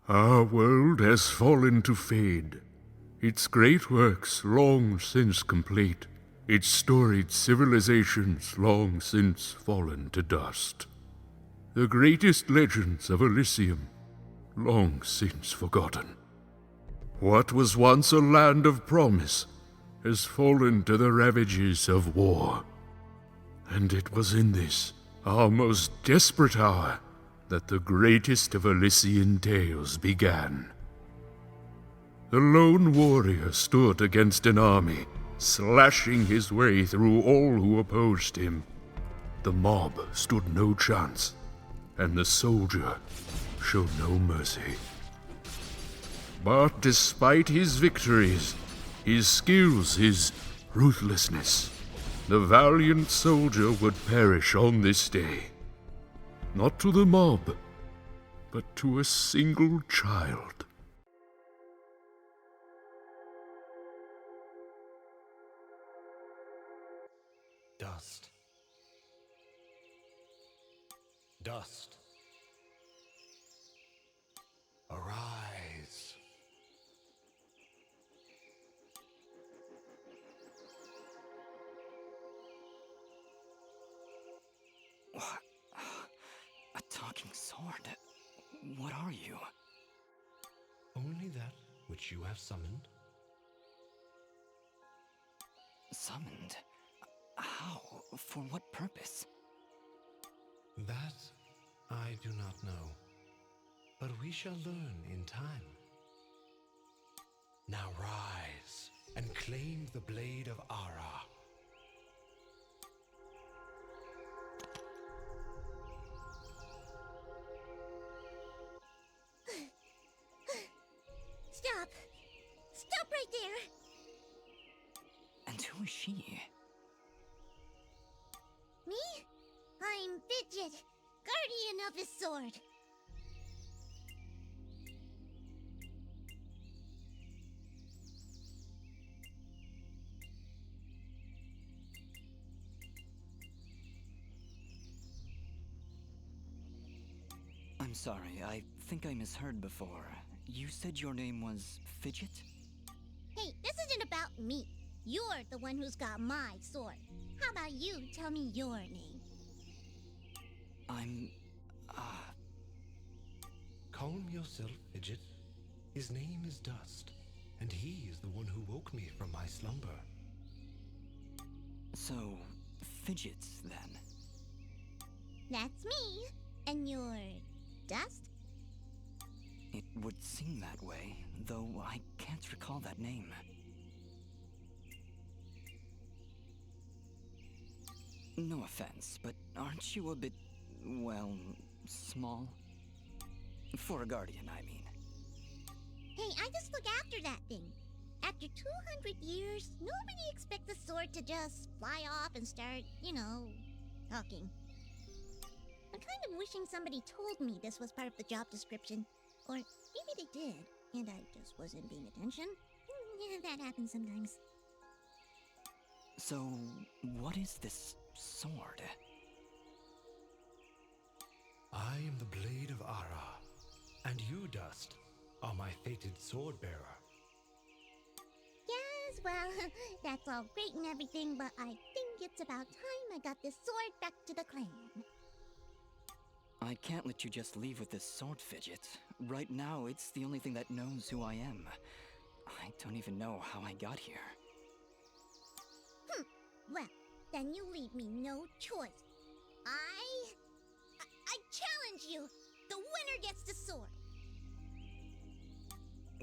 Our world has fallen to fade, its great works long since complete, its storied civilizations long since fallen to dust. The greatest legends of Elysium long since forgotten. What was once a land of promise has fallen to the ravages of war. And it was in this, our most desperate hour, that the greatest of Elysian tales began. The lone warrior stood against an army, slashing his way through all who opposed him. The mob stood no chance, and the soldier showed no mercy. But despite his victories, his skills, his ruthlessness, the valiant soldier would perish on this day. Not to the mob, but to a single child. Dust. Dust. Arise. What? A talking sword? What are you? Only that which you have summoned. Summoned? How? For what purpose? That I do not know, but we shall learn in time. Now rise and claim the blade of Ara. Stop! Stop right there! And who is she? Me? I'm Fidget, guardian of his sword. I'm sorry, I think I misheard before. You said your name was Fidget? Hey, this isn't about me. You're the one who's got my sword. How about you tell me your name? I'm... Calm yourself, Fidget. His name is Dust, and he is the one who woke me from my slumber. So, Fidgets, then? That's me. And you're Dust? It would seem that way, though I can't recall that name. No offense, but aren't you a bit, well, small? For a guardian, I mean. Hey, I just look after that thing. After 200 years, nobody expects the sword to just fly off and start, talking. I'm kind of wishing somebody told me this was part of the job description. Or maybe they did, and I just wasn't paying attention. Yeah, that happens sometimes. So, what is this sword? I am the Blade of Ara, and you, Dust, are my fated sword bearer. Yes, well, that's all great and everything, but I think it's about time I got this sword back to the clan. I can't let you just leave with this sword, Fidget. Right now, it's the only thing that knows who I am. I don't even know how I got here. Well, then you leave me no choice. I challenge you! The winner gets the sword!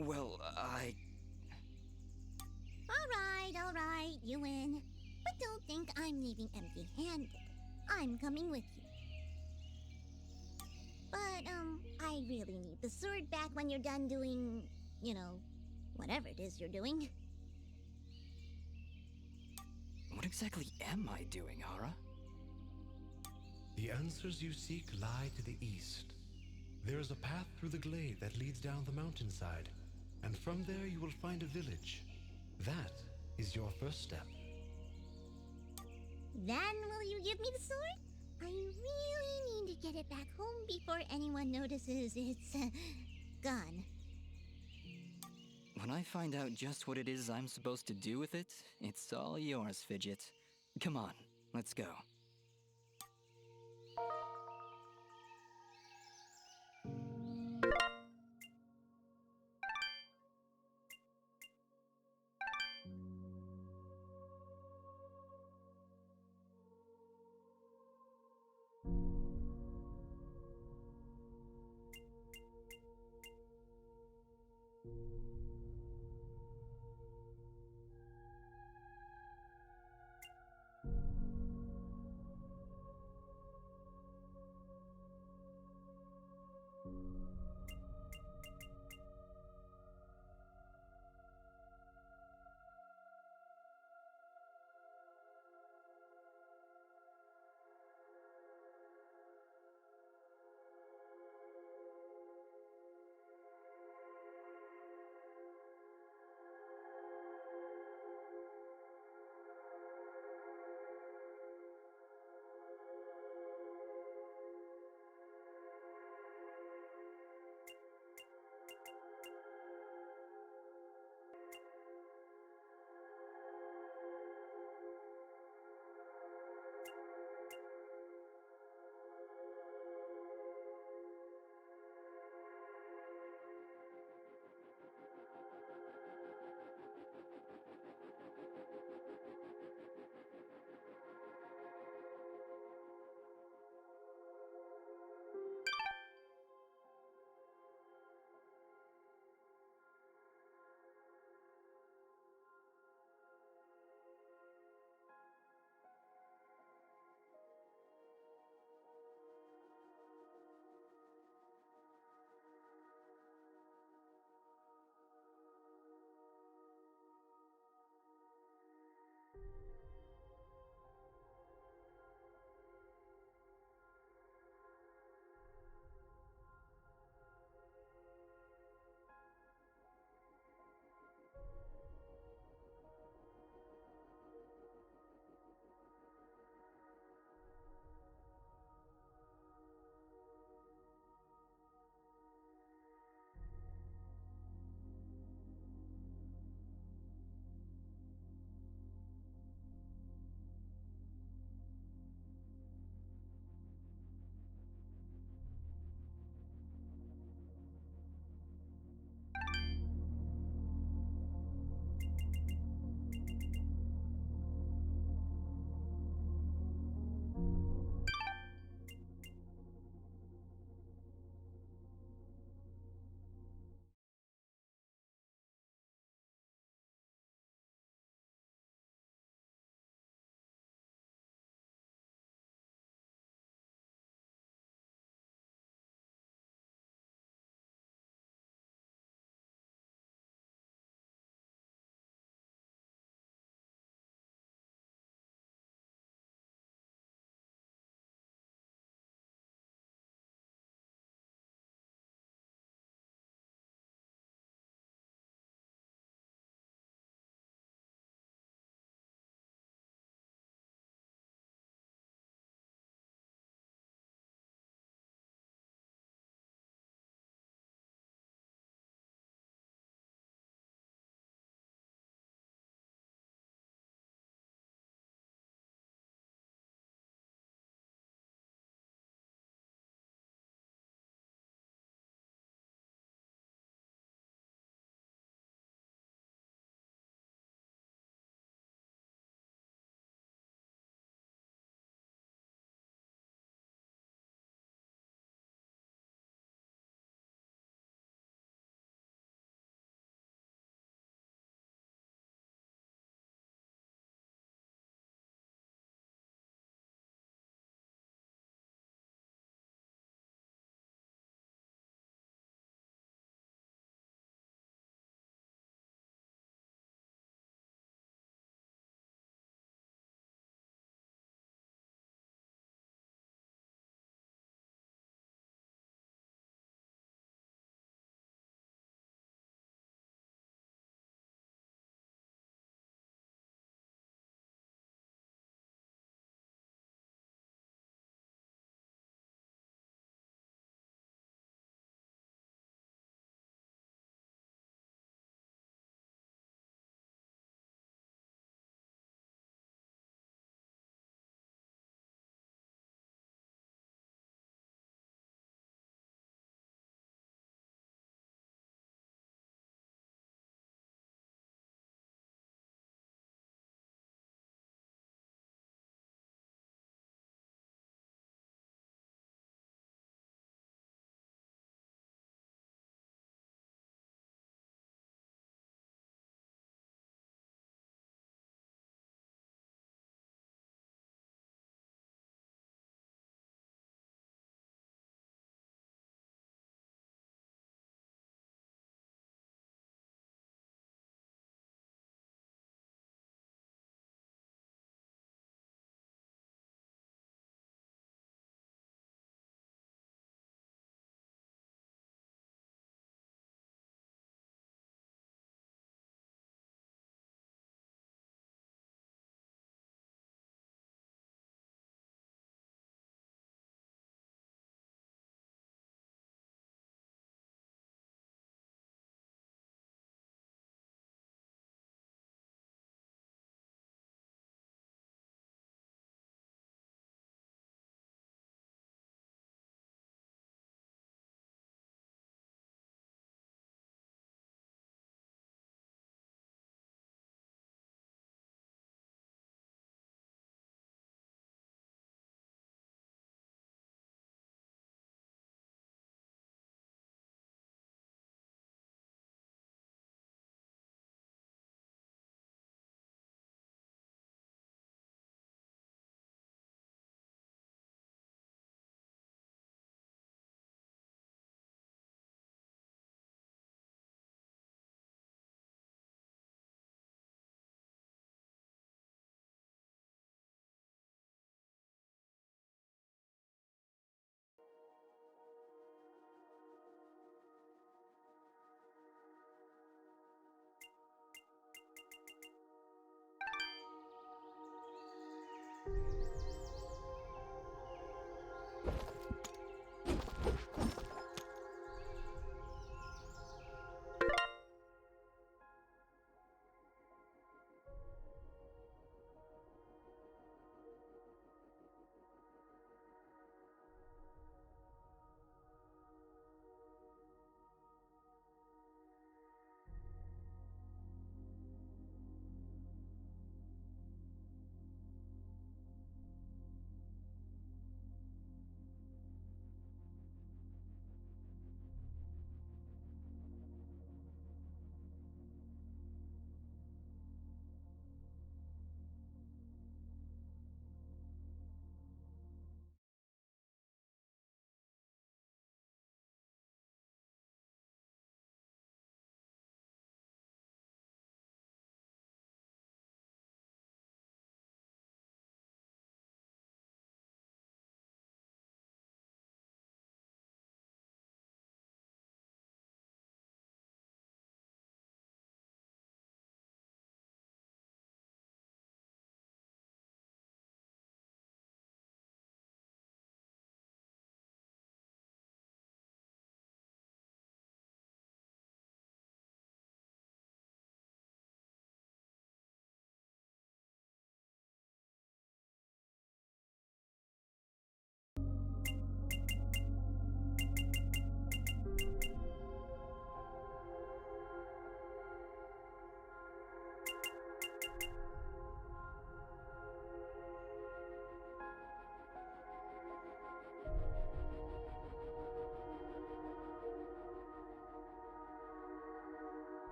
Well, All right, you win. But don't think I'm leaving empty-handed. I'm coming with you. But, I really need the sword back when you're done doing, whatever it is you're doing. What exactly am I doing, Ara? The answers you seek lie to the east. There is a path through the glade that leads down the mountainside, and from there you will find a village. That is your first step. Then will you give me the sword? I really need to get it back home before anyone notices it's gone. When I find out just what it is I'm supposed to do with it, it's all yours, Fidget. Come on, let's go.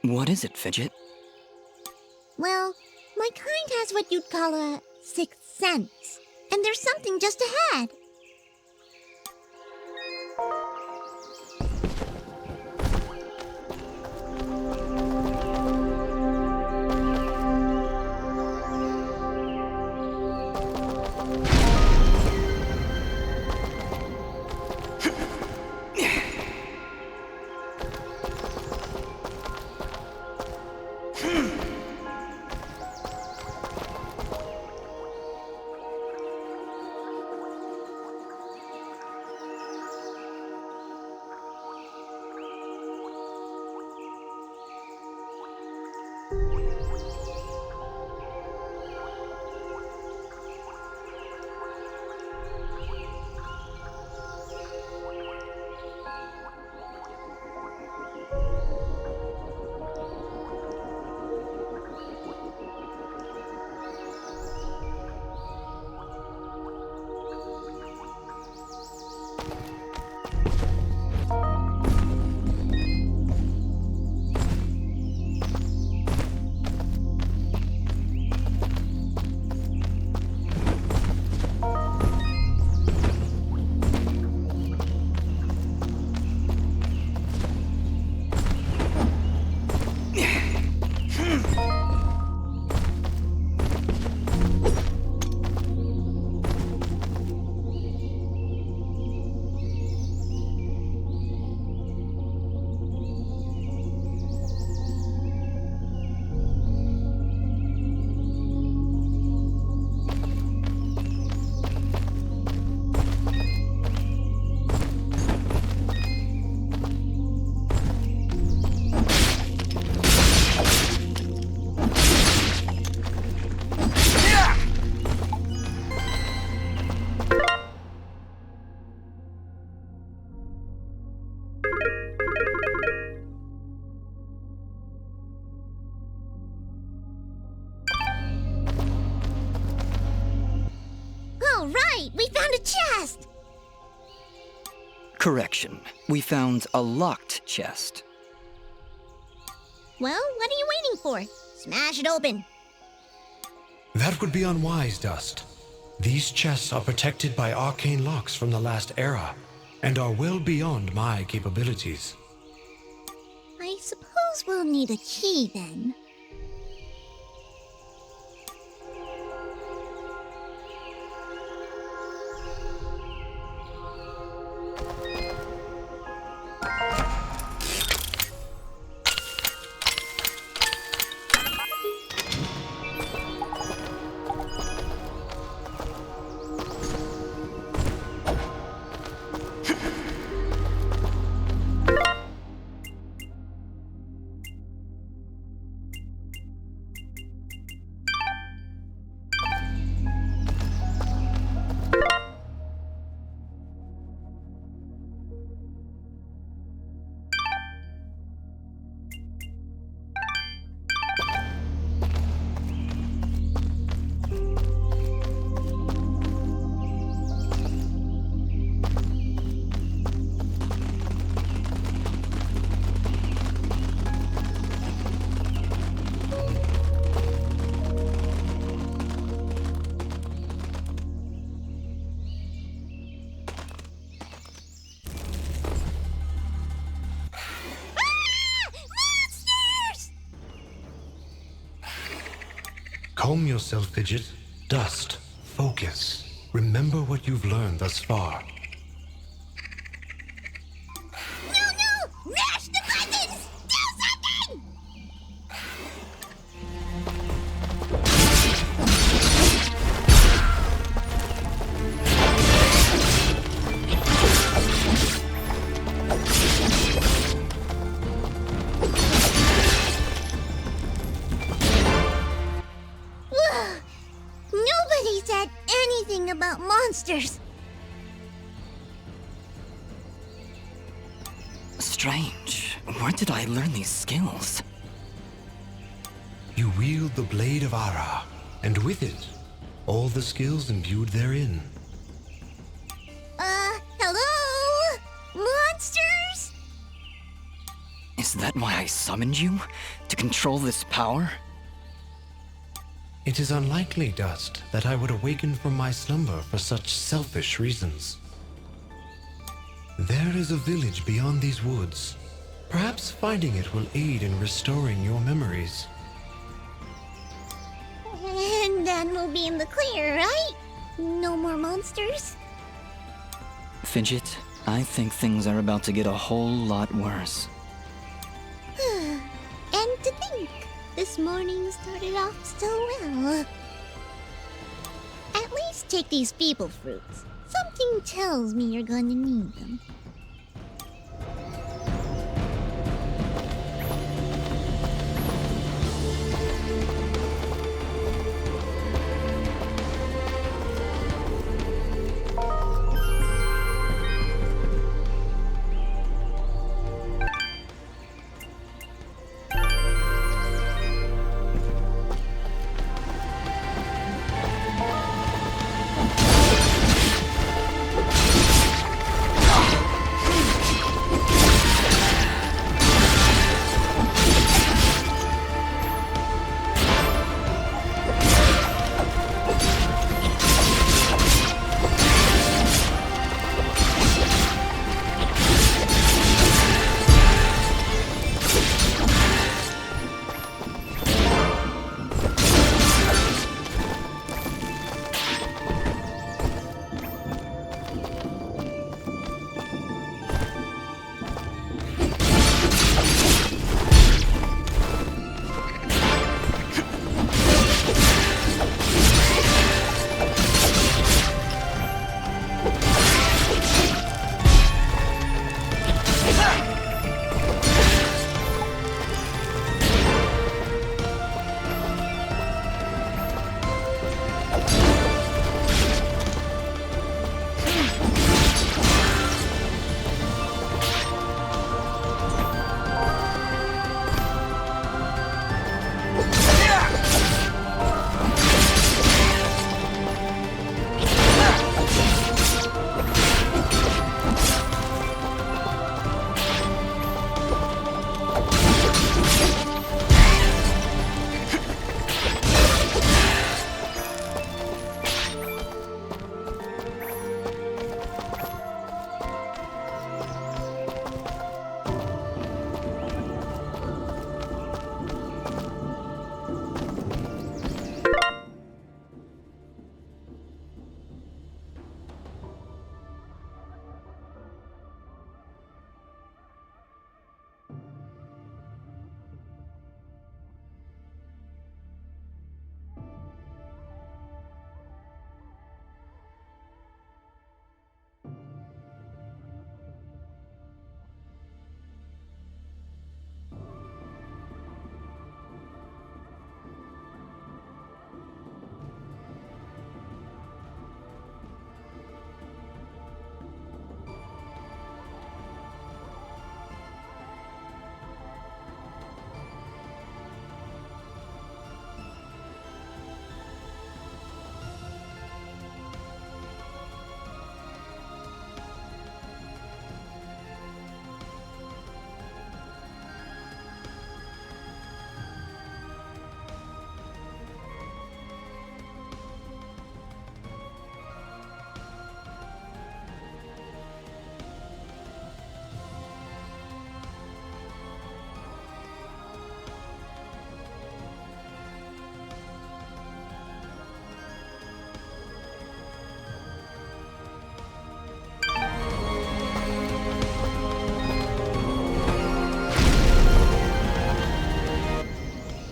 What is it, Fidget? Well, my kind has what you'd call a sixth sense. And there's something just ahead. All right, we found a chest! Correction. We found a locked chest. Well, what are you waiting for? Smash it open. That would be unwise, Dust. These chests are protected by arcane locks from the last era, and are well beyond my capabilities. I suppose we'll need a key then. Calm yourself, Fidget. Dust. Focus. Remember what you've learned thus far. No! Mash the buttons! Do something! Nobody said anything about monsters. Strange. Where did I learn these skills? You wield the Blade of Ara, and with it, all the skills imbued therein. Why I summoned you? To control this power? It is unlikely, Dust, that I would awaken from my slumber for such selfish reasons. There is a village beyond these woods. Perhaps finding it will aid in restoring your memories. And then we'll be in the clear, right? No more monsters? Fidget, I think things are about to get a whole lot worse. And to think, this morning started off so well. At least take these feeble fruits. Something tells me you're gonna need them.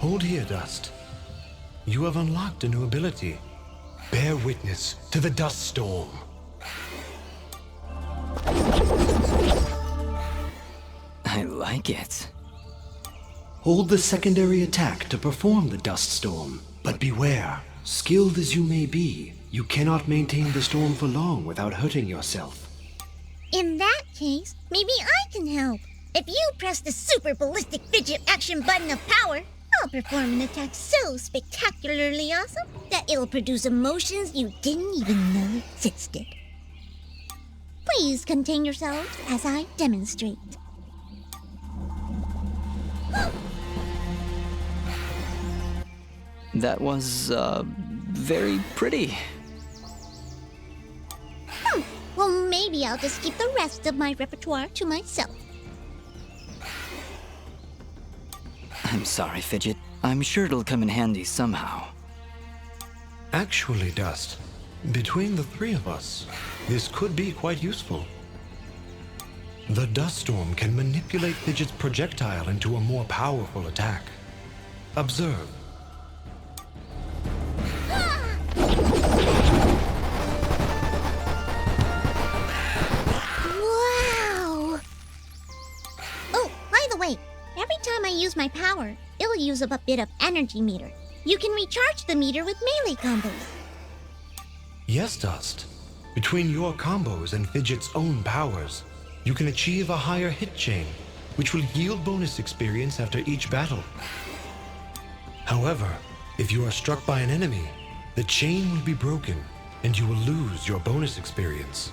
Hold here, Dust. You have unlocked a new ability. Bear witness to the dust storm. I like it. Hold the secondary attack to perform the dust storm. But beware, skilled as you may be, you cannot maintain the storm for long without hurting yourself. In that case, maybe I can help. If you press the super ballistic fidget action button of power, I'll perform an attack so spectacularly awesome that it'll produce emotions you didn't even know existed. Please contain yourselves as I demonstrate. That was, very pretty. Well, maybe I'll just keep the rest of my repertoire to myself. I'm sorry, Fidget. I'm sure it'll come in handy somehow. Actually, Dust, between the three of us, this could be quite useful. The dust storm can manipulate Fidget's projectile into a more powerful attack. Observe. Wow! Oh, by the way, every time I use my power, it'll use up a bit of energy meter. You can recharge the meter with melee combos. Yes, Dust. Between your combos and Fidget's own powers, you can achieve a higher hit chain, which will yield bonus experience after each battle. However, if you are struck by an enemy, the chain will be broken, and you will lose your bonus experience.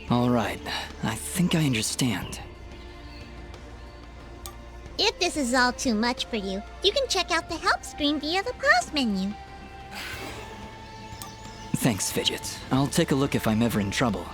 All right, I think I understand. If this is all too much for you, you can check out the help screen via the pause menu. Thanks, Fidget. I'll take a look if I'm ever in trouble.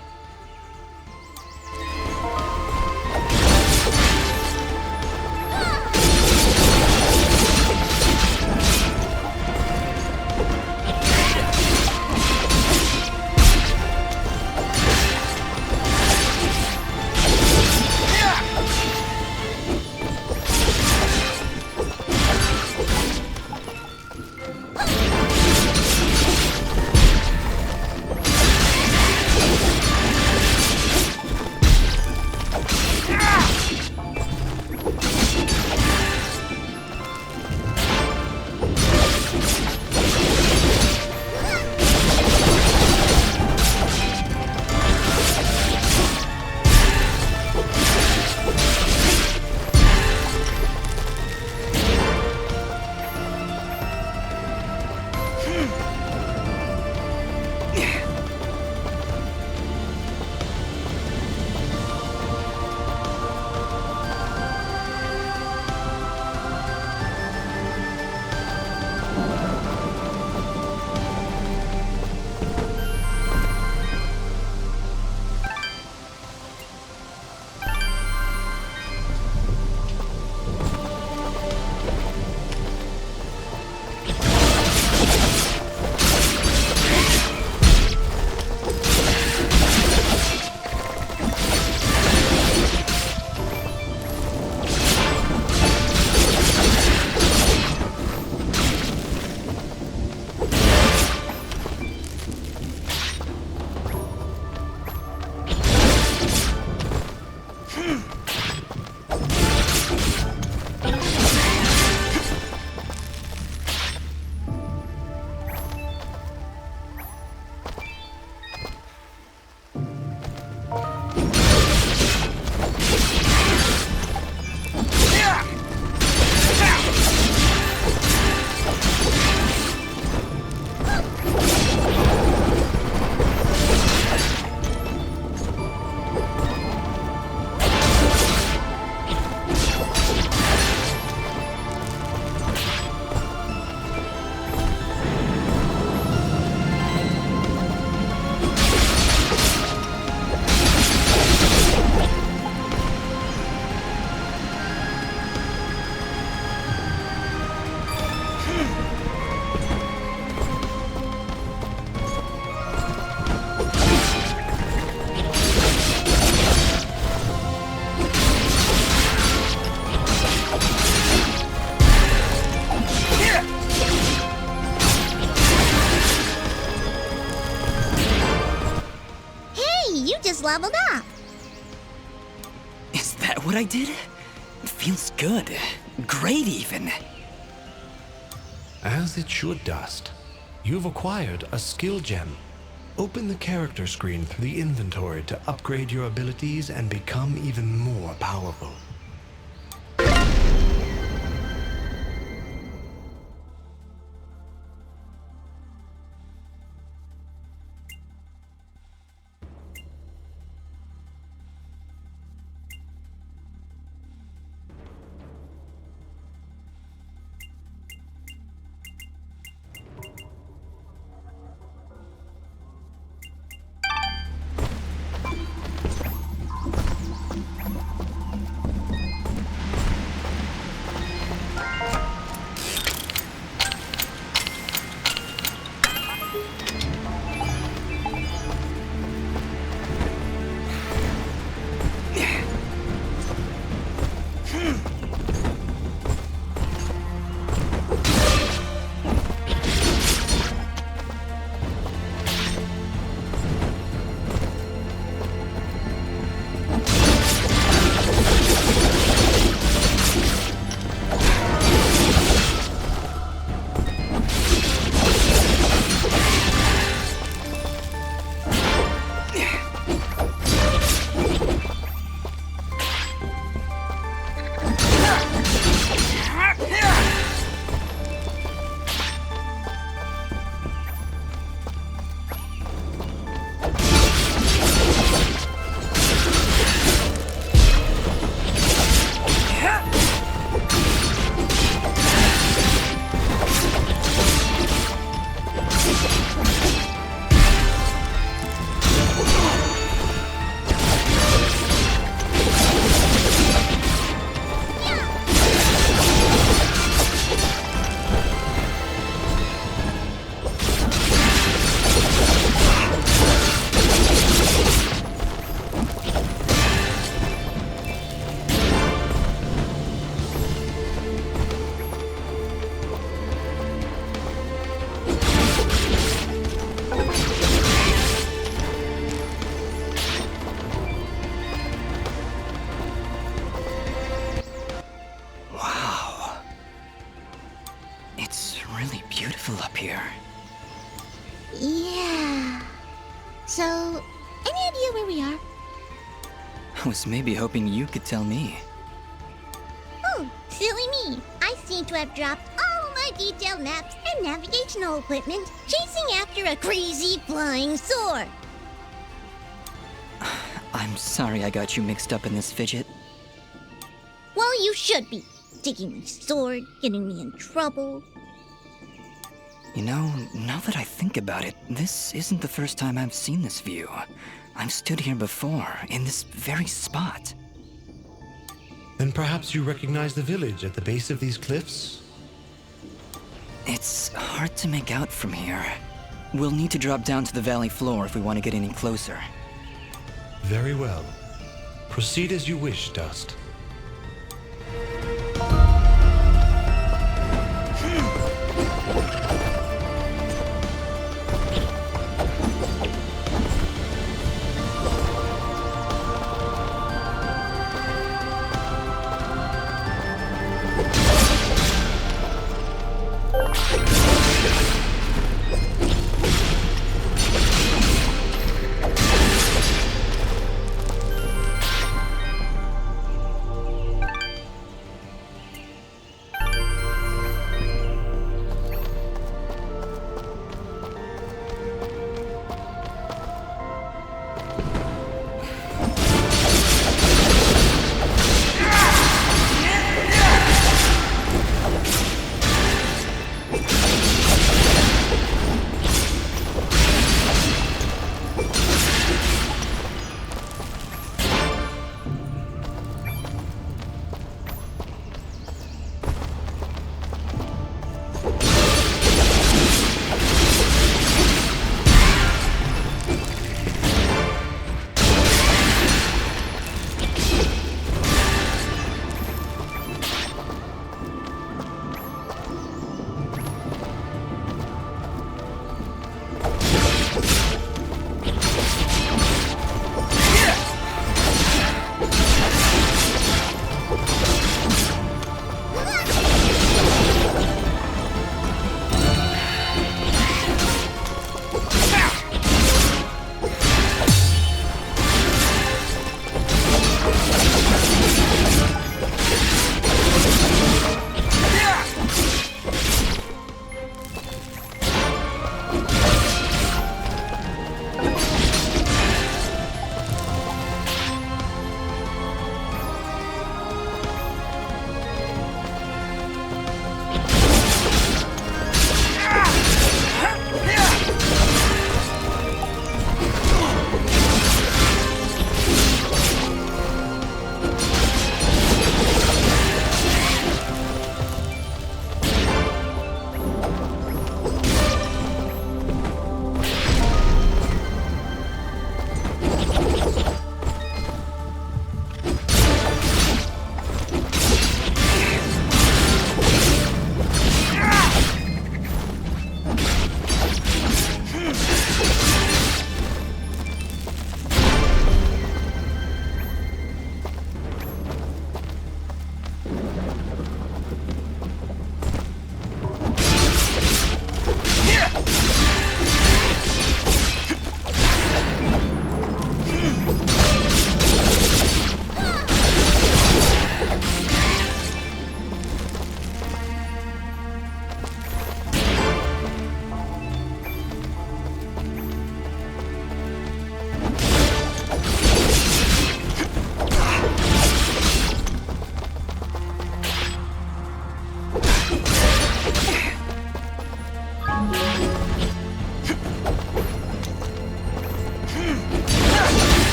leveled up. Is that what I did? It feels good. Great, even. As it should, Dust. You've acquired a skill gem. Open the character screen through the inventory to upgrade your abilities and become even more powerful. Up here. Yeah. So, any idea where we are? I was maybe hoping you could tell me. Oh, silly me. I seem to have dropped all my detailed maps and navigational equipment chasing after a crazy flying sword. I'm sorry I got you mixed up in this fidget. Well, you should be. Taking my sword, getting me in trouble. You know, now that I think about it, this isn't the first time I've seen this view. I've stood here before, in this very spot. Then perhaps you recognize the village at the base of these cliffs? It's hard to make out from here. We'll need to drop down to the valley floor if we want to get any closer. Very well. Proceed as you wish, Dust.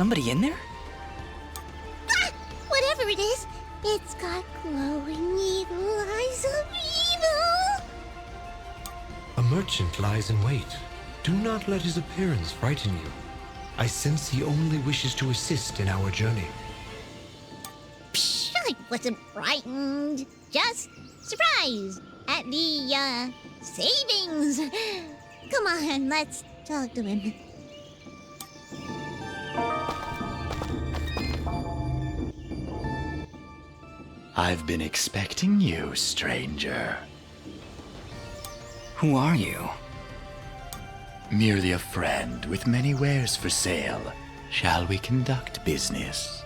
somebody in there? Ah! Whatever it is, it's got glowing eagle eyes of evil! A merchant lies in wait. Do not let his appearance frighten you. I sense he only wishes to assist in our journey. Psh, I wasn't frightened. Just surprised at the, savings. Come on, let's talk to him. I've been expecting you, stranger. Who are you? Merely a friend with many wares for sale. Shall we conduct business?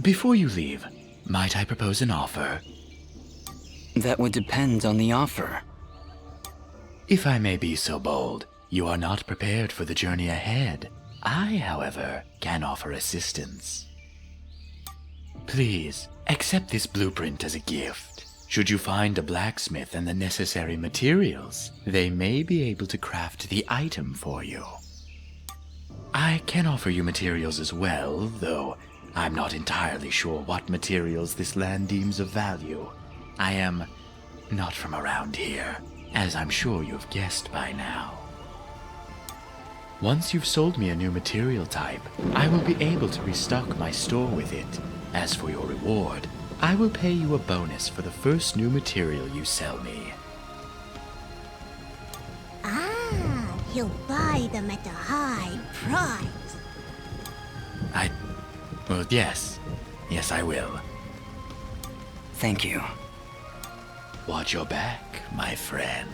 Before you leave, might I propose an offer? That would depend on the offer. If I may be so bold, you are not prepared for the journey ahead. I, however, can offer assistance. Please, accept this blueprint as a gift. Should you find a blacksmith and the necessary materials, they may be able to craft the item for you. I can offer you materials as well, though I'm not entirely sure what materials this land deems of value. I am not from around here, as I'm sure you've guessed by now. Once you've sold me a new material type, I will be able to restock my store with it. As for your reward, I will pay you a bonus for the first new material you sell me. Ah, he'll buy them at a high price. Well, yes. Yes, I will. Thank you. Watch your back, my friend.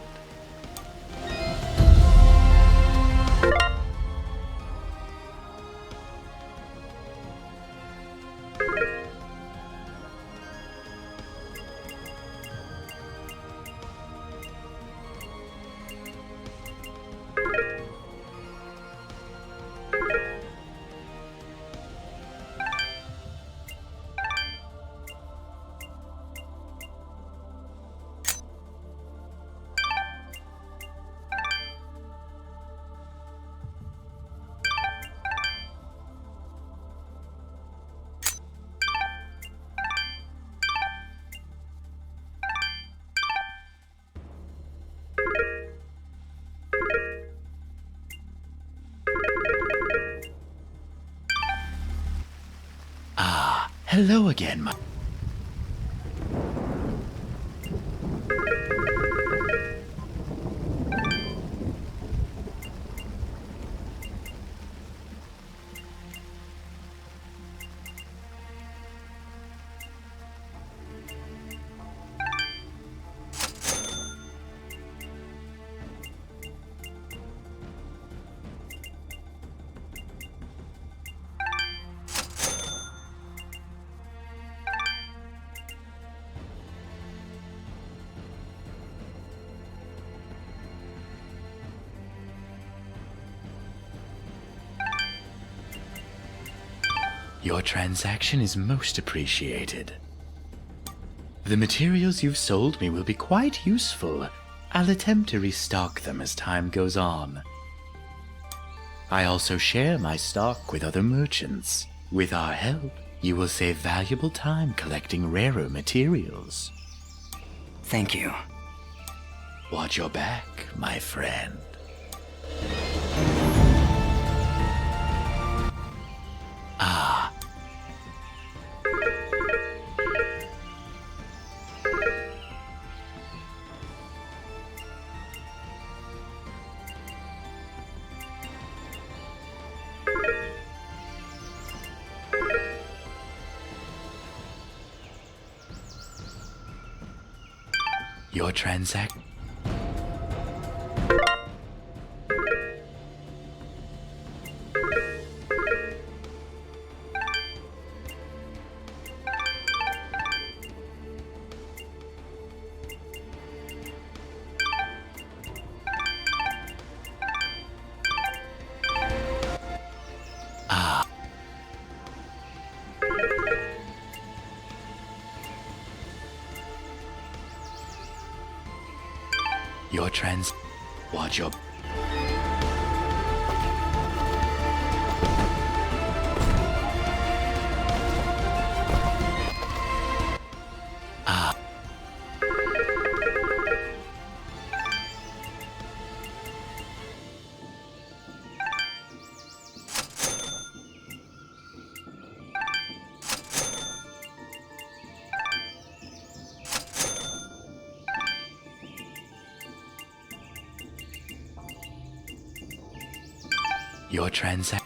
Hello again, my... Your transaction is most appreciated. The materials you've sold me will be quite useful. I'll attempt to restock them as time goes on. I also share my stock with other merchants. With our help, you will save valuable time collecting rarer materials. Thank you. Watch your back, my friend. Ah. Your transact. Your trans. Watch your. Your transact.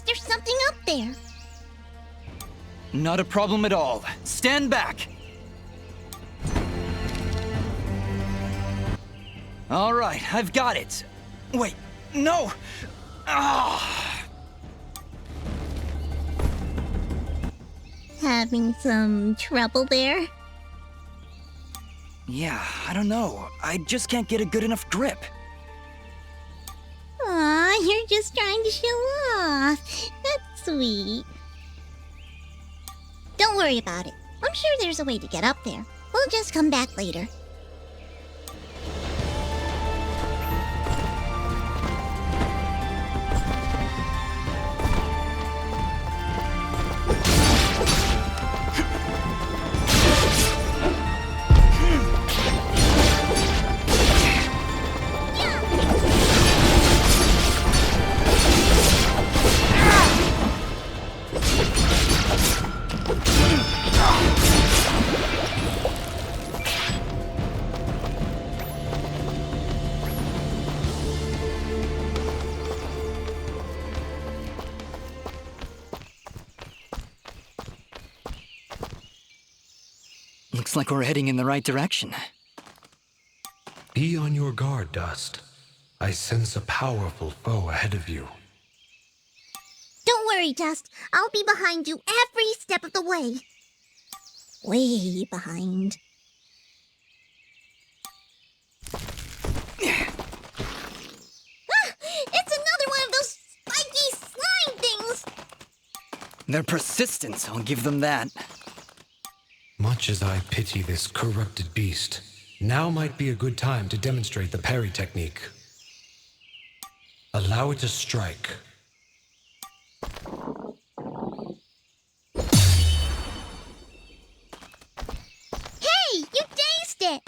There's something up there. Not a problem at all. Stand back! All right, I've got it. Wait, no! Ah! Having some trouble there? Yeah, I don't know. I just can't get a good enough grip. Aw, you're just trying to show off. That's sweet. Don't worry about it. I'm sure there's a way to get up there. We'll just come back later. Looks like we're heading in the right direction. Be on your guard, Dust. I sense a powerful foe ahead of you. Don't worry, Dust. I'll be behind you every step of the way. Way behind. It's another one of those spiky slime things! They're persistent, I'll give them that. Much as I pity this corrupted beast, now might be a good time to demonstrate the parry technique. Allow it to strike. Hey, you dazed it!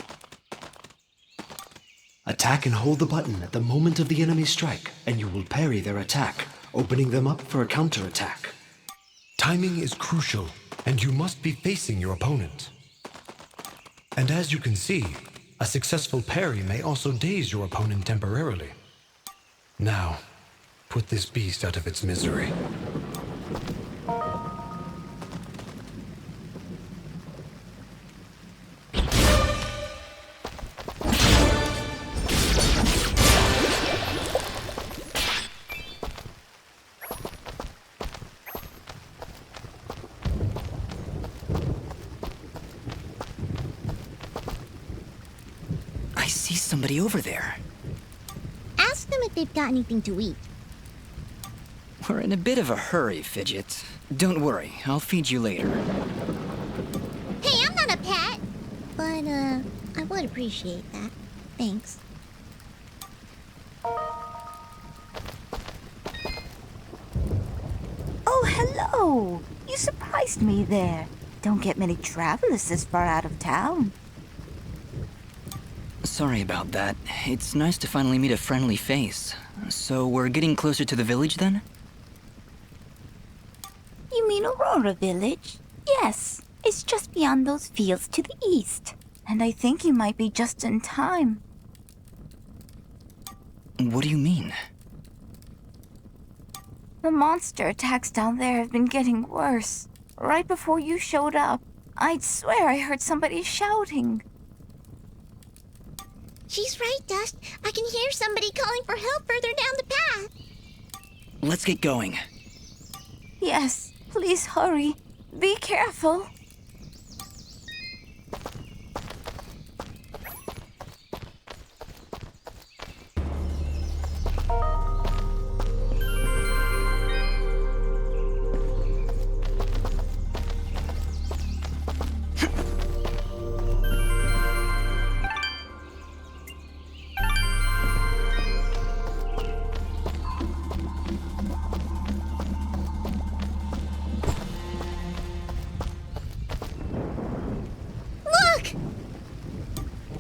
Attack and hold the button at the moment of the enemy's strike, and you will parry their attack, opening them up for a counterattack. Timing is crucial, and you must be facing your opponent. And as you can see, a successful parry may also daze your opponent temporarily. Now, put this beast out of its misery. I see somebody over there. Ask them if they've got anything to eat. We're in a bit of a hurry, Fidget. Don't worry, I'll feed you later. Hey, I'm not a pet! But, I would appreciate that. Thanks. Oh, hello! You surprised me there. Don't get many travelers this far out of town. Sorry about that. It's nice to finally meet a friendly face. So we're getting closer to the village then? You mean Aurora Village? Yes, it's just beyond those fields to the east. And I think you might be just in time. What do you mean? The monster attacks down there have been getting worse. Right before you showed up, I'd swear I heard somebody shouting. She's right, Dust. I can hear somebody calling for help further down the path. Let's get going. Yes, please hurry. Be careful. Look!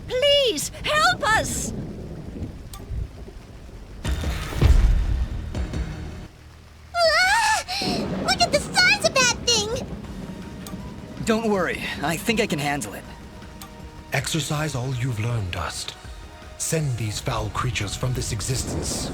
Please, help us! Ah! Look at the size of that thing! Don't worry, I think I can handle it. Exercise all you've learned, Dust. Send these foul creatures from this existence.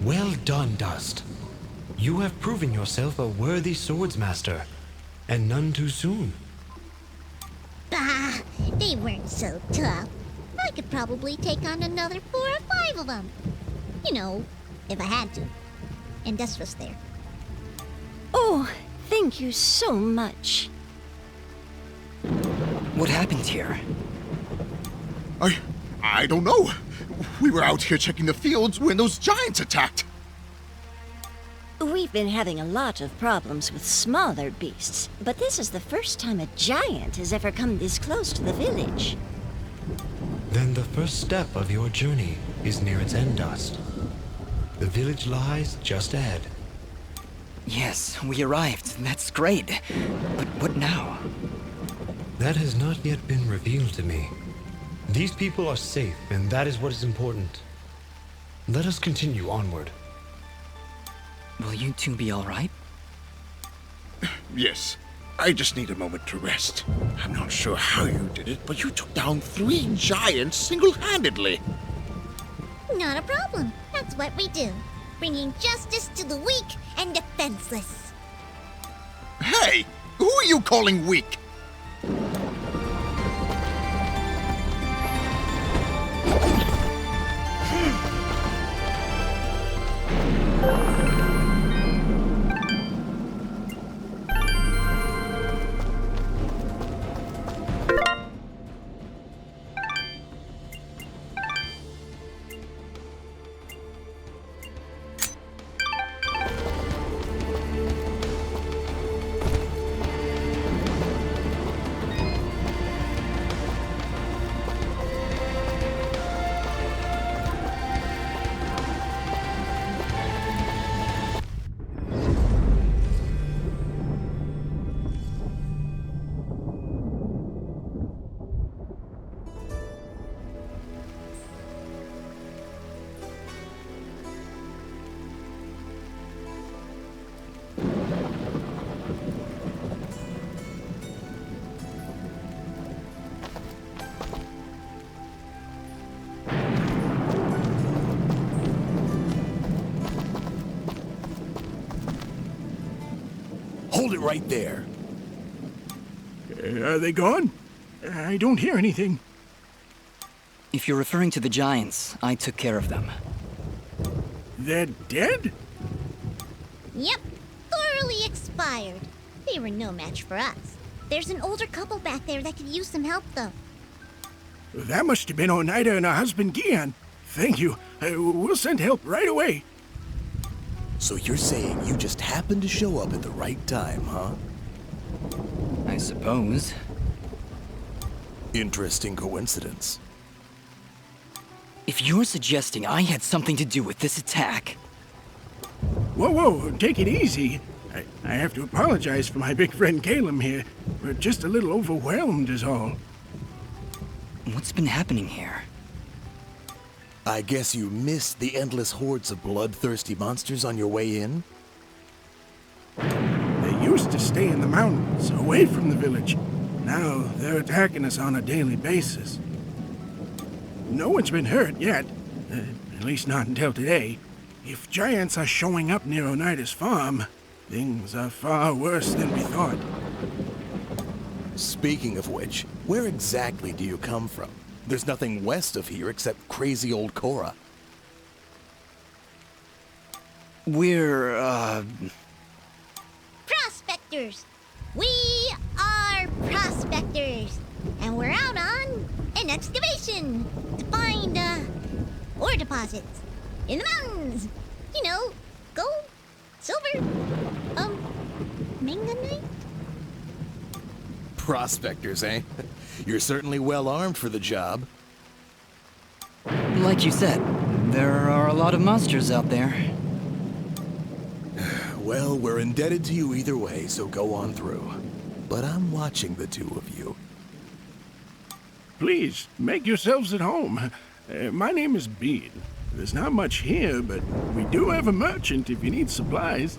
Well done, Dust. You have proven yourself a worthy swordsmaster, and none too soon. Bah! They weren't so tough. I could probably take on another 4 or 5 of them. You know, if I had to. And Dust was there. Oh, thank you so much. What happened here? I don't know. We were out here checking the fields when those giants attacked. We've been having a lot of problems with smaller beasts, but this is the first time a giant has ever come this close to the village. Then the first step of your journey is near its end, Dust. The village lies just ahead. Yes, we arrived. That's great. But what now? That has not yet been revealed to me. These people are safe, and that is what is important. Let us continue onward. Will you two be all right? Yes. I just need a moment to rest. I'm not sure how you did it, but you took down 3 giants single-handedly. Not a problem. That's what we do. Bringing justice to the weak and defenseless. Hey! Who are you calling weak? Hold it right there. Are they gone? I don't hear anything. If you're referring to the giants, I took care of them. They're dead? Yep, thoroughly expired. They were no match for us. There's an older couple back there that could use some help, though. That must have been Oneida and her husband Gian. Thank you. We'll send help right away. So you're saying you just happened to show up at the right time, huh? I suppose. Interesting coincidence. If you're suggesting I had something to do with this attack... Whoa, take it easy. I have to apologize for my big friend Caleb here. We're just a little overwhelmed is all. What's been happening here? I guess you missed the endless hordes of bloodthirsty monsters on your way in? They used to stay in the mountains, away from the village. Now they're attacking us on a daily basis. No one's been hurt yet, at least not until today. If giants are showing up near Oneida's farm, things are far worse than we thought. Speaking of which, where exactly do you come from? There's nothing west of here except crazy old Cora. We're, Prospectors! We are prospectors! And we're out on an excavation to find, ore deposits in the mountains. You know, gold, silver, manganite? Prospectors, eh? You're certainly well armed for the job. like you said, there are a lot of monsters out there. Well, we're indebted to you either way, so go on through. But I'm watching the two of you. Please, make yourselves at home. My name is Bede. There's not much here, but we do have a merchant if you need supplies.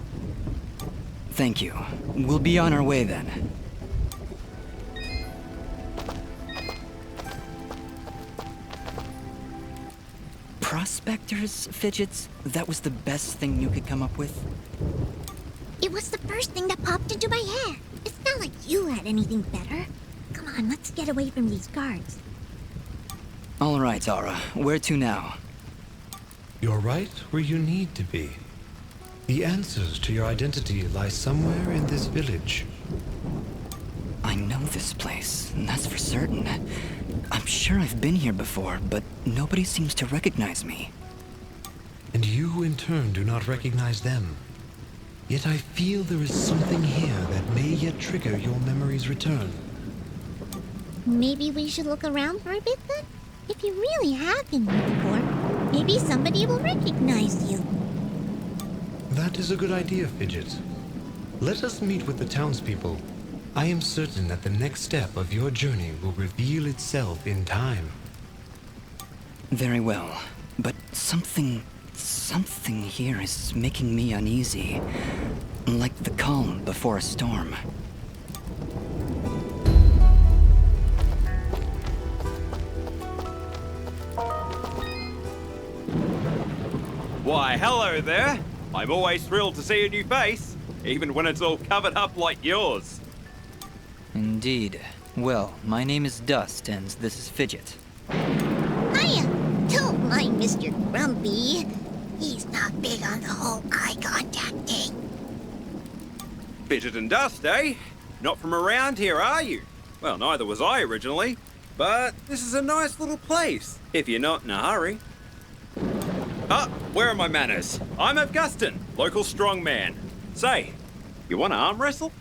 Thank you. We'll be on our way then. Prospectors, Fidgets? That was the best thing you could come up with? It was the first thing that popped into my head. It's not like you had anything better. Come on, let's get away from these guards. All right, Aura. Where to now? You're right where you need to be. The answers to your identity lie somewhere in this village. I know this place, that's for certain. I'm sure I've been here before, but nobody seems to recognize me. And you, in turn, do not recognize them. Yet I feel there is something here that may yet trigger your memory's return. Maybe we should look around for a bit then? If you really have been here before, maybe somebody will recognize you. That is a good idea, Fidget. Let us meet with the townspeople. I am certain that the next step of your journey will reveal itself in time. Very well, but something here is making me uneasy. Like the calm before a storm. Why, hello there. I'm always thrilled to see a new face, even when it's all covered up like yours. Indeed. Well, my name is Dust, and this is Fidget. Hiya! Don't mind Mr. Grumpy. He's not big on the whole eye contact thing. Fidget and Dust, eh? Not from around here, are you? Well, neither was I originally. But this is a nice little place, if you're not in a hurry. Ah, where are my manners? I'm Augustin, local strongman. Say, you want to arm wrestle?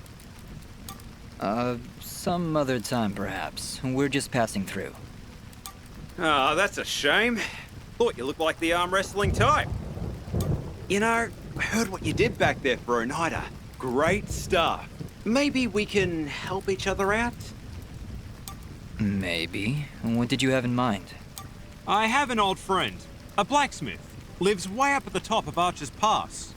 Some other time perhaps. We're just passing through. Ah, that's a shame. Thought you looked like the arm wrestling type. You know, I heard what you did back there for Oneida. Great stuff. Maybe we can help each other out? Maybe. What did you have in mind? I have an old friend, a blacksmith. Lives way up at the top of Archer's Pass.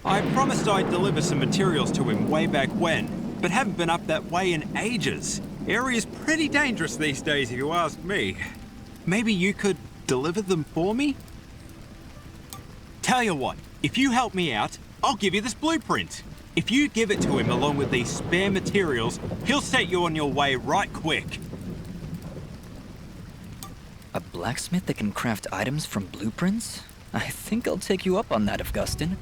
I promised I'd deliver some materials to him way back when, but haven't been up that way in ages. Area's pretty dangerous these days if you ask me. Maybe you could deliver them for me? Tell you what, if you help me out, I'll give you this blueprint. If you give it to him along with these spare materials, he'll set you on your way right quick. A blacksmith that can craft items from blueprints? I think I'll take you up on that, Augustin.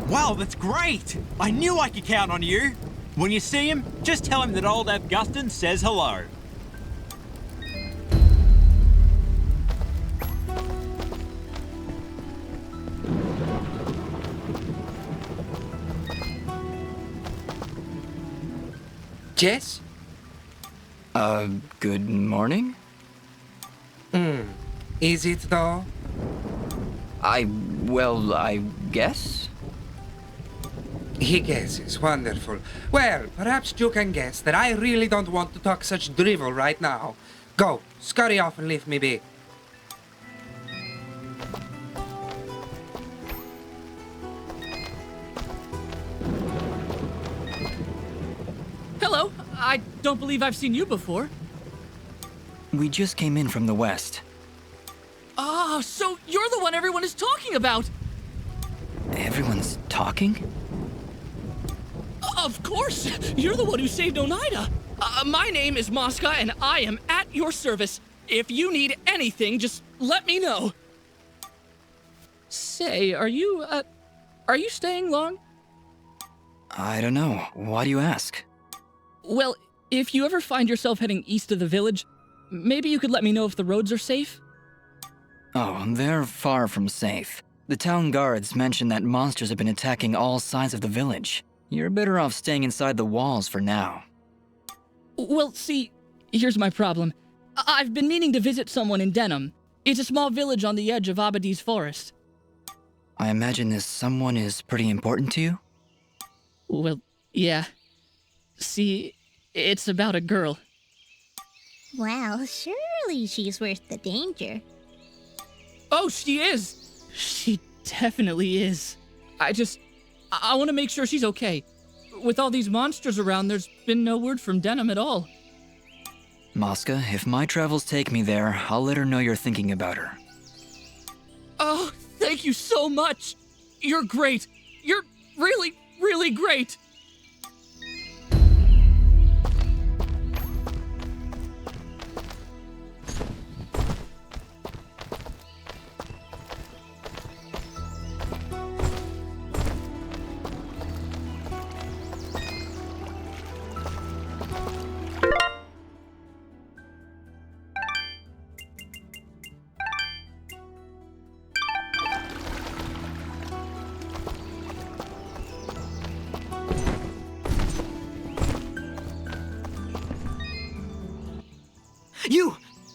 Wow, that's great! I knew I could count on you! When you see him, just tell him that old Augustin says hello. Jess? Good morning? Is it though? I guess? He guesses. Wonderful. Well, perhaps you can guess that I really don't want to talk such drivel right now. Go, scurry off and leave me be. Hello. I don't believe I've seen you before. We just came in from the west. Oh, so you're the one everyone is talking about! Everyone's talking? Of course! You're the one who saved Oneida! My name is Mosca, and I am at your service. If you need anything, just let me know. Say, are you staying long? I don't know. Why do you ask? Well, if you ever find yourself heading east of the village, maybe you could let me know if the roads are safe? Oh, they're far from safe. The town guards mentioned that monsters have been attacking all sides of the village. You're better off staying inside the walls for now. Well, see, here's my problem. I've been meaning to visit someone in Denham. It's a small village on the edge of Abadi's forest. I imagine this someone is pretty important to you? Well, yeah. See, it's about a girl. Well, surely she's worth the danger. Oh, she is! She definitely is. I want to make sure she's okay. With all these monsters around, there's been no word from Denham at all. Mosca, if my travels take me there, I'll let her know you're thinking about her. Oh, thank you so much. You're great. You're really, really great.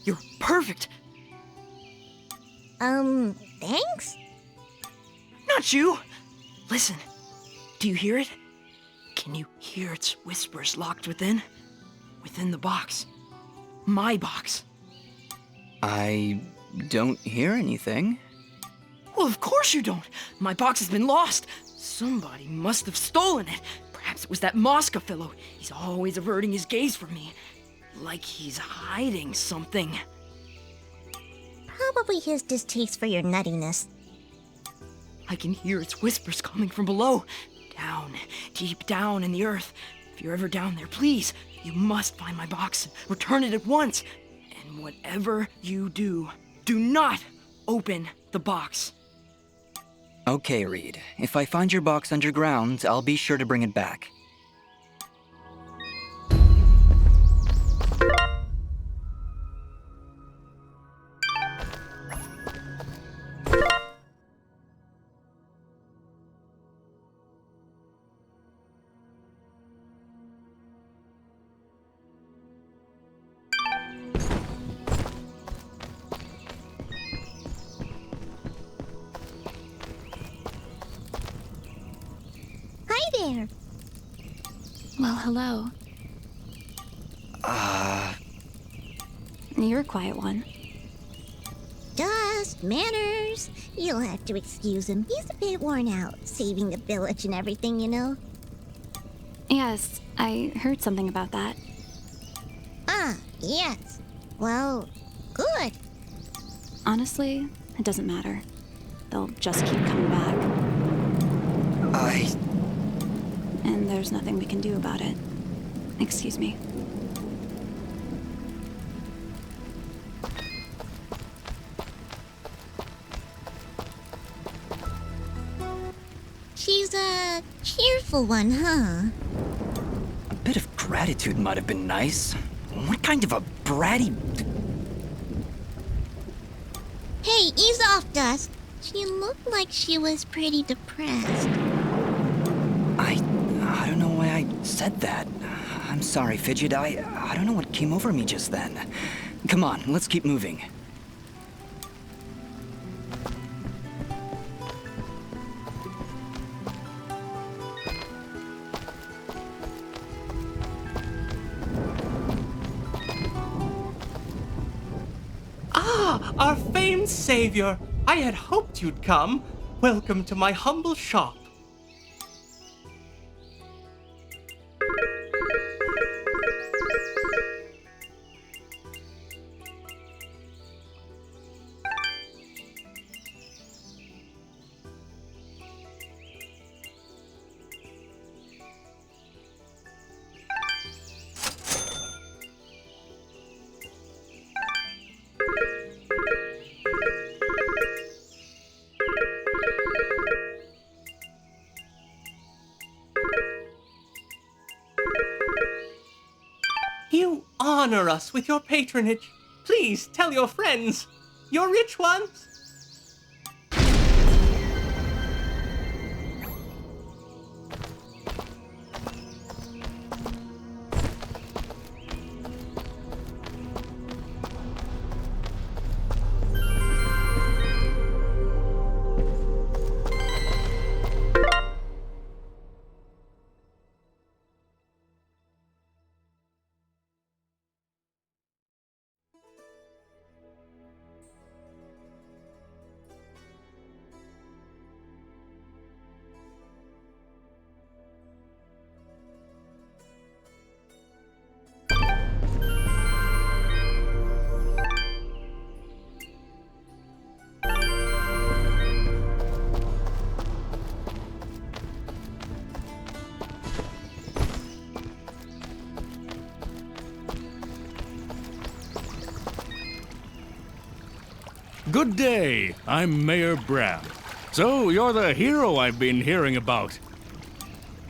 You're perfect. Thanks? Not you. Listen, do you hear it? Can you hear its whispers locked within? Within the box. My box. I don't hear anything. Well, of course you don't. My box has been lost. Somebody must have stolen it. Perhaps it was that Mosca fellow. He's always averting his gaze from me. Like he's hiding something. Probably his distaste for your nuttiness. I can hear its whispers coming from below. Down, deep down in the earth. If you're ever down there, please, you must find my box and return it at once. And whatever you do, do not open the box. Okay, Reed. If I find your box underground, I'll be sure to bring it back. Hi there. Well, hello. You're a quiet one. Just manners. You'll have to excuse him. He's a bit worn out, saving the village and everything, you know. Yes, I heard something about that. Ah, yes. Well, good. Honestly, it doesn't matter. They'll just keep coming back. And there's nothing we can do about it. Excuse me. She's a cheerful one, huh? A bit of gratitude might have been nice. What kind of a bratty... Hey, ease off, Dust. She looked like she was pretty depressed. I don't know why I said that. I'm sorry, Fidget. I don't know what came over me just then. Come on, let's keep moving. Ah, our famed savior. I had hoped you'd come. Welcome to my humble shop. You honor us with your patronage. Please tell your friends, your rich ones. Good day. I'm Mayor Bram. So, you're the hero I've been hearing about.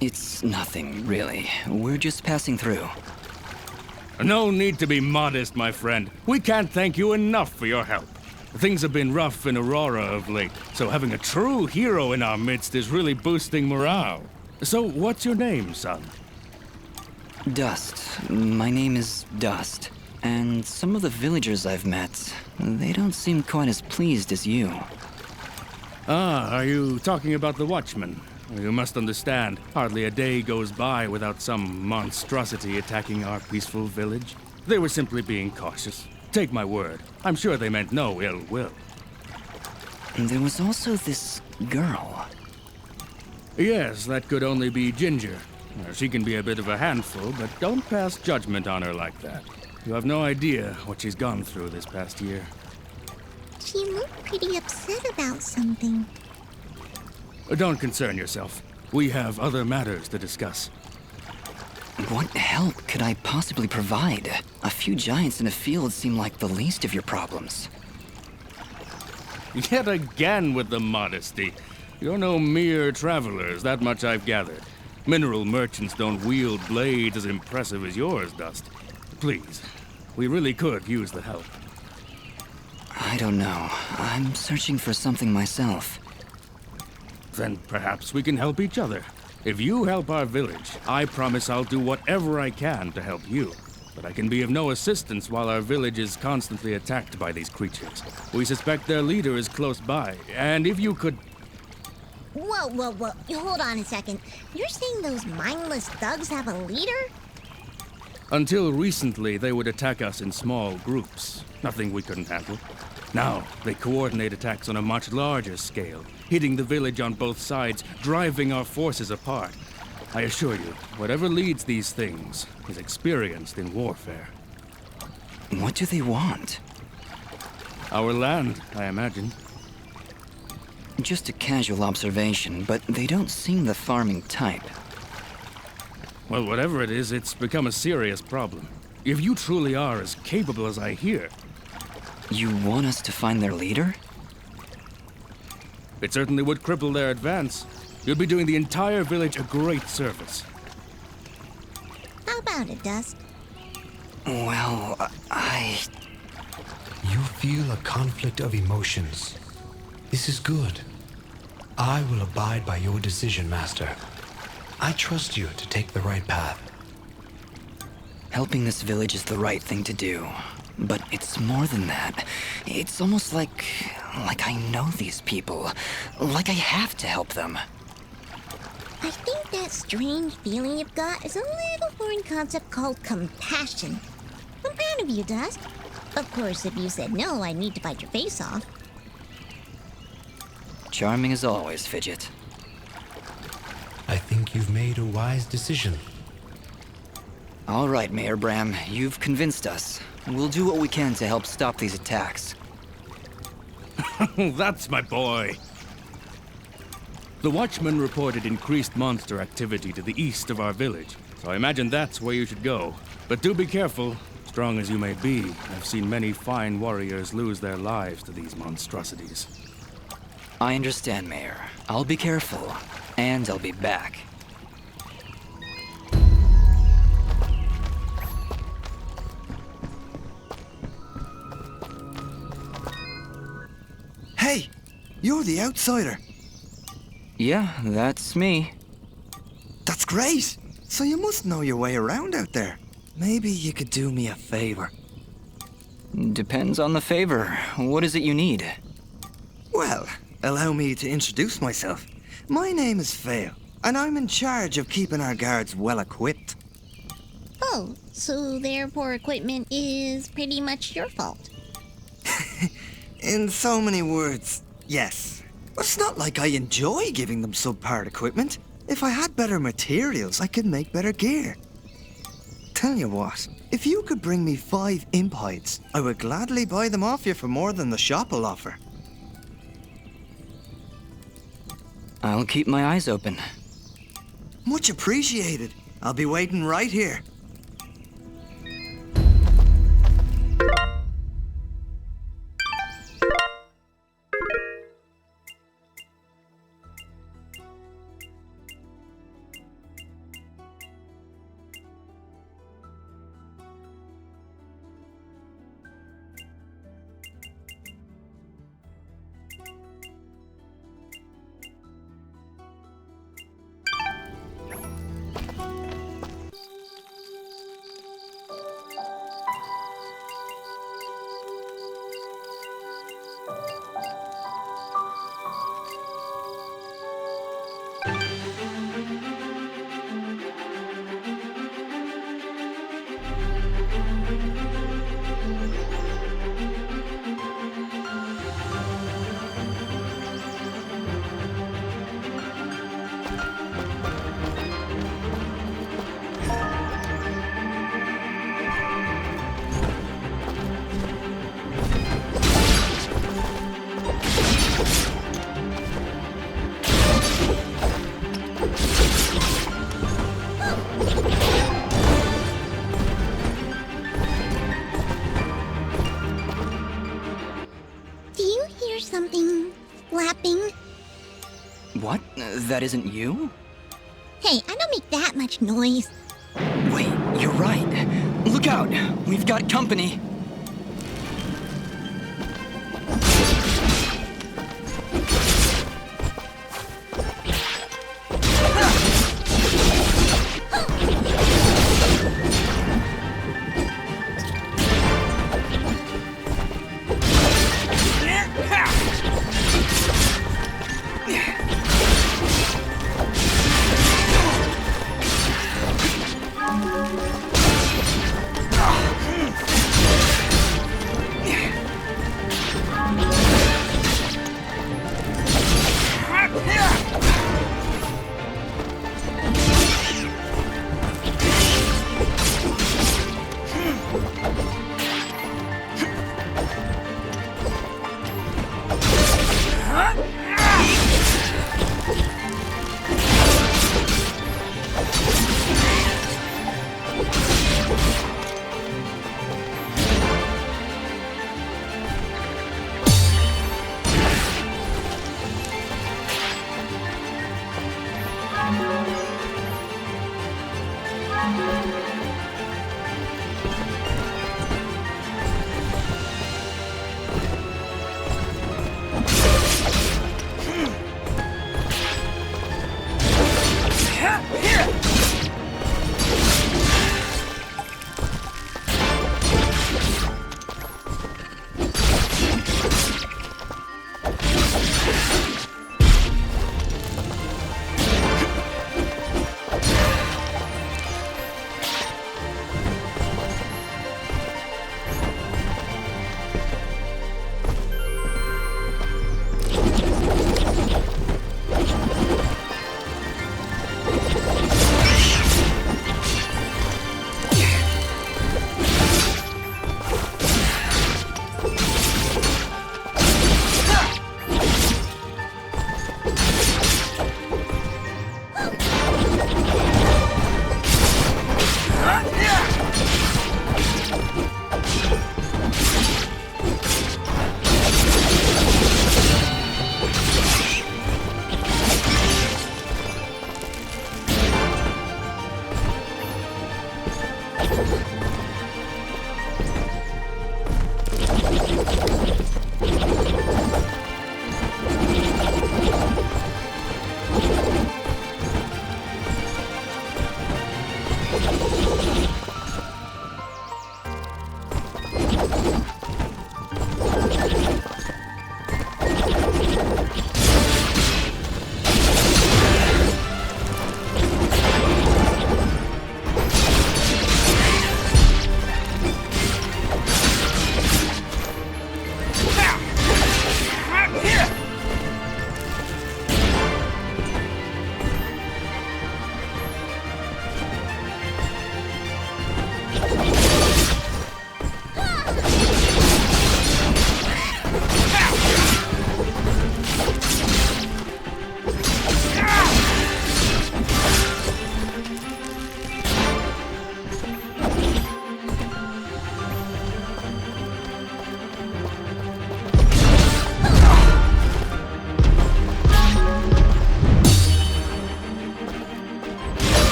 It's nothing, really. We're just passing through. No need to be modest, my friend. We can't thank you enough for your help. Things have been rough in Aurora of late, so having a true hero in our midst is really boosting morale. So, what's your name, son? Dust. My name is Dust. And some of the villagers I've met, they don't seem quite as pleased as you. Ah, are you talking about the Watchmen? You must understand, hardly a day goes by without some monstrosity attacking our peaceful village. They were simply being cautious. Take my word, I'm sure they meant no ill will. There was also this girl. Yes, that could only be Ginger. She can be a bit of a handful, but don't pass judgment on her like that. You have no idea what she's gone through this past year. She looked pretty upset about something. Don't concern yourself. We have other matters to discuss. What help could I possibly provide? A few giants in a field seem like the least of your problems. Yet again with the modesty. You're no mere travelers, that much I've gathered. Mineral merchants don't wield blades as impressive as yours, Dust. Please, we really could use the help. I don't know. I'm searching for something myself. Then perhaps we can help each other. If you help our village, I promise I'll do whatever I can to help you. But I can be of no assistance while our village is constantly attacked by these creatures. We suspect their leader is close by, and if you could... Whoa. Hold on a second. You're saying those mindless thugs have a leader? Until recently, they would attack us in small groups. Nothing we couldn't handle. Now, they coordinate attacks on a much larger scale, hitting the village on both sides, driving our forces apart. I assure you, whatever leads these things is experienced in warfare. What do they want? Our land, I imagine. Just a casual observation, but they don't seem the farming type. Well, whatever it is, it's become a serious problem. If you truly are as capable as I hear... You want us to find their leader? It certainly would cripple their advance. You'll be doing the entire village a great service. How about it, Dust? Well, You feel a conflict of emotions. This is good. I will abide by your decision, Master. I trust you to take the right path. Helping this village is the right thing to do. But it's more than that. It's almost like I know these people. Like I have to help them. I think that strange feeling you've got is a little foreign concept called compassion. I'm proud of you, Dust. Of course, if you said no, I'd need to bite your face off. Charming as always, Fidget. I think you've made a wise decision. All right, Mayor Bram, you've convinced us. We'll do what we can to help stop these attacks. That's my boy. The Watchmen reported increased monster activity to the east of our village, so I imagine that's where you should go. But do be careful. Strong as you may be, I've seen many fine warriors lose their lives to these monstrosities. I understand, Mayor. I'll be careful, and I'll be back. Hey, you're the outsider. Yeah, that's me. That's great. So you must know your way around out there. Maybe you could do me a favor. Depends on the favor. What is it you need? Well, allow me to introduce myself. My name is Vale, and I'm in charge of keeping our guards well equipped. Oh, so their poor equipment is pretty much your fault. In so many words, yes. But it's not like I enjoy giving them subpar equipment. If I had better materials, I could make better gear. Tell you what, if you could bring me 5 imp hides, I would gladly buy them off you for more than the shop will offer. I'll keep my eyes open. Much appreciated. I'll be waiting right here. flapping. What? That isn't you? Hey, I don't make that much noise. Wait, you're right. Look out! We've got company!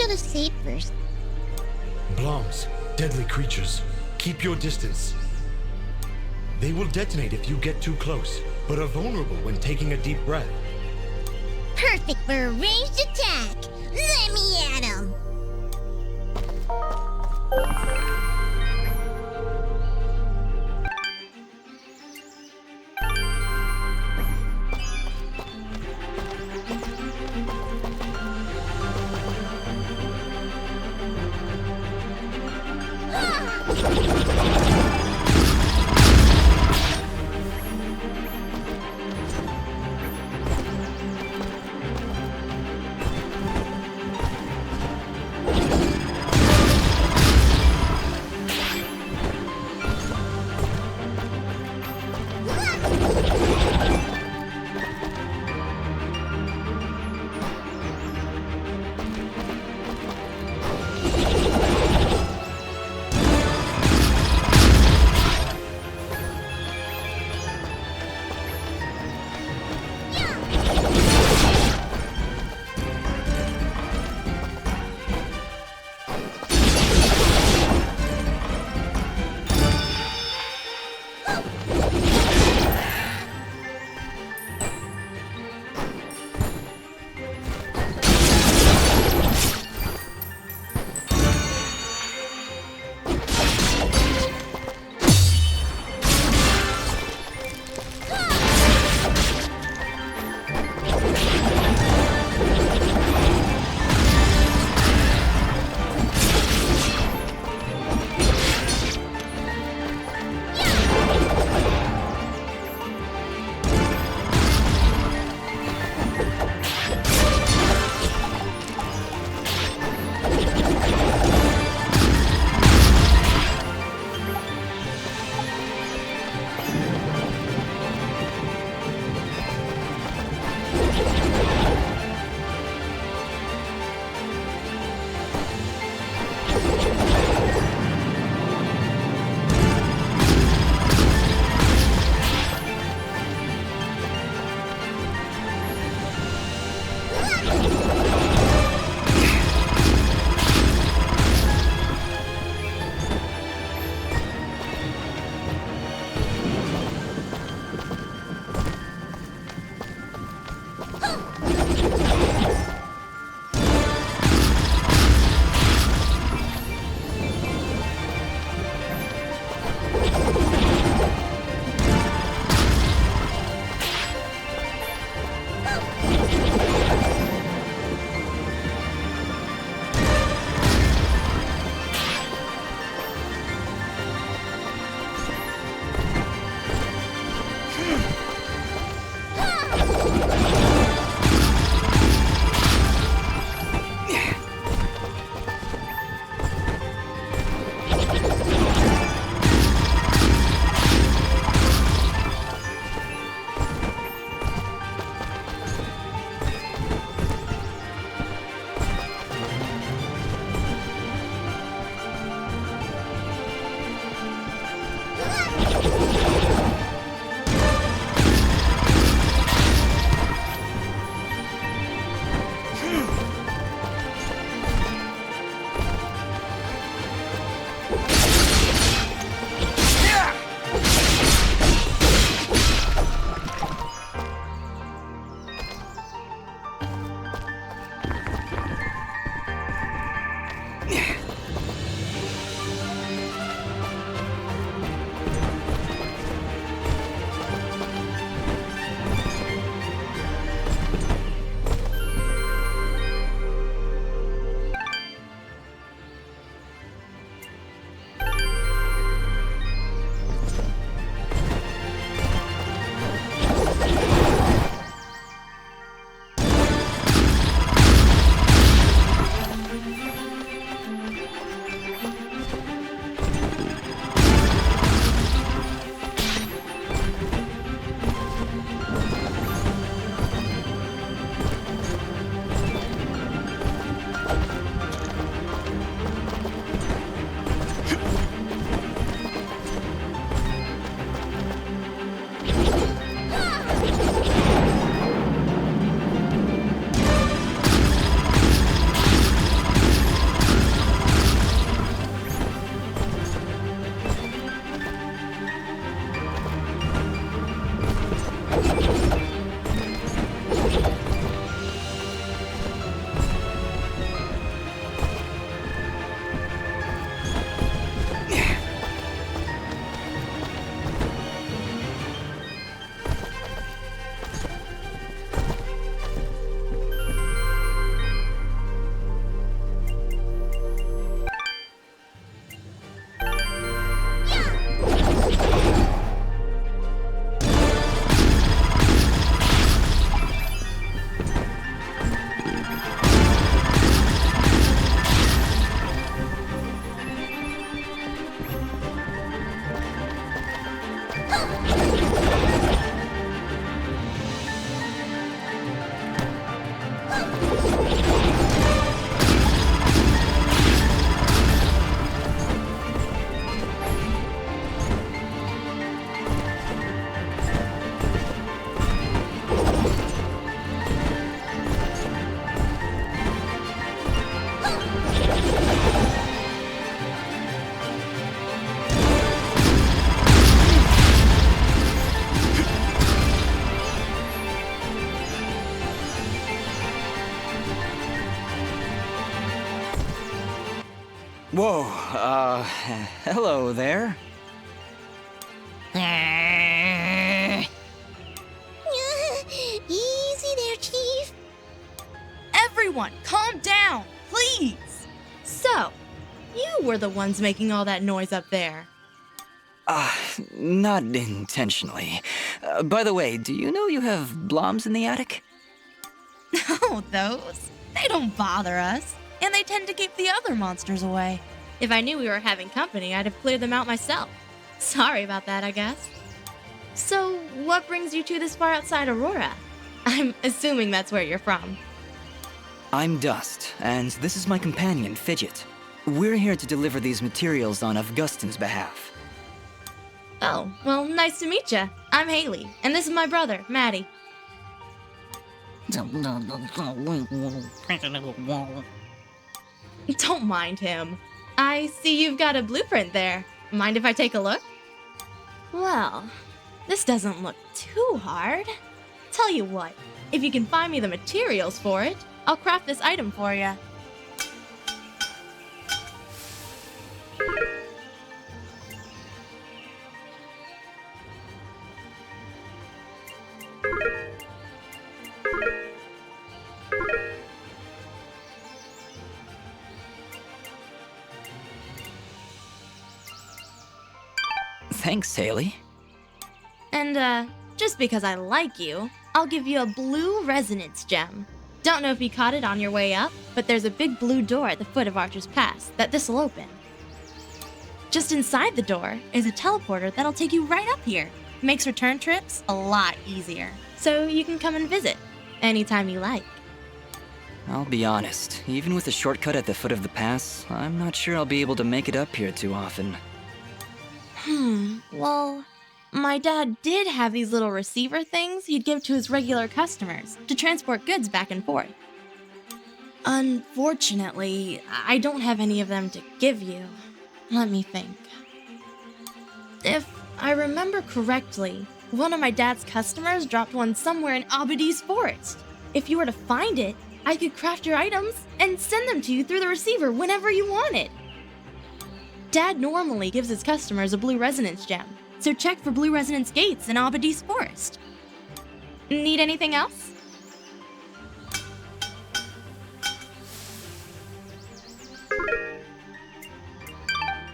should have saved first. Bloms, deadly creatures. Keep your distance. They will detonate if you get too close, but are vulnerable when taking a deep breath. Perfect for a ranged attack. Let me at him. Whoa, hello there. Easy there, Chief. Everyone, calm down, please. So, you were the ones making all that noise up there. Not intentionally. By the way, do you know you have bloms in the attic? Oh, those? They don't bother us, and they tend to keep the other monsters away. If I knew we were having company, I'd have cleared them out myself. Sorry about that, I guess. So, what brings you two this far outside Aurora? I'm assuming that's where you're from. I'm Dust, and this is my companion, Fidget. We're here to deliver these materials on Augustin's behalf. Oh, well, nice to meet ya. I'm Haley, and this is my brother, Maddie. Don't mind him. I see you've got a blueprint there. Mind if I take a look? Well, this doesn't look too hard. Tell you what, if you can find me the materials for it, I'll craft this item for you. Thanks, Haley. And, just because I like you, I'll give you a blue resonance gem. Don't know if you caught it on your way up, but there's a big blue door at the foot of Archer's Pass that this'll open. Just inside the door is a teleporter that'll take you right up here. Makes return trips a lot easier. So you can come and visit anytime you like. I'll be honest, even with a shortcut at the foot of the pass, I'm not sure I'll be able to make it up here too often. Well, my dad did have these little receiver things he'd give to his regular customers to transport goods back and forth. Unfortunately, I don't have any of them to give you. Let me think. If I remember correctly, one of my dad's customers dropped one somewhere in Abadi's forest. If you were to find it, I could craft your items and send them to you through the receiver whenever you wanted. Dad normally gives his customers a blue resonance gem, so check for blue resonance gates in Abadi's forest. Need anything else?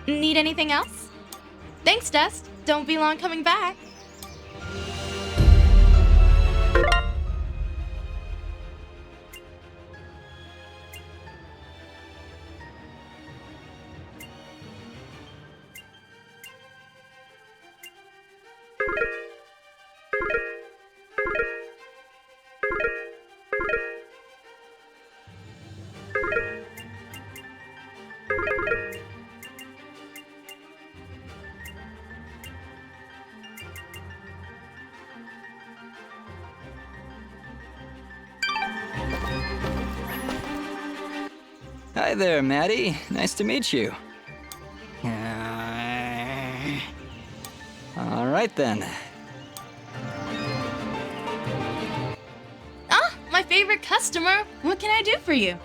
Need anything else? Thanks, Dust. Don't be long coming back. Hi there, Maddie. Nice to meet you. All right then. Ah, my favorite customer. What can I do for you?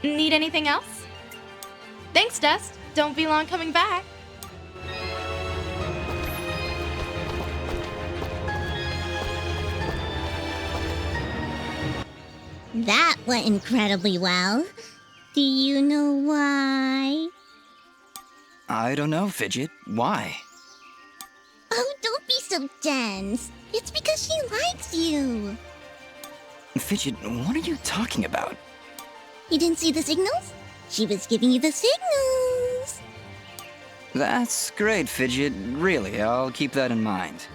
Need anything else? Thanks, Dust. Don't be long coming back. That went incredibly well. Do you know why? I don't know, Fidget. Why? Oh, don't be so dense. It's because she likes you. Fidget, what are you talking about? You didn't see the signals? She was giving you the signals. That's great, Fidget. Really, I'll keep that in mind.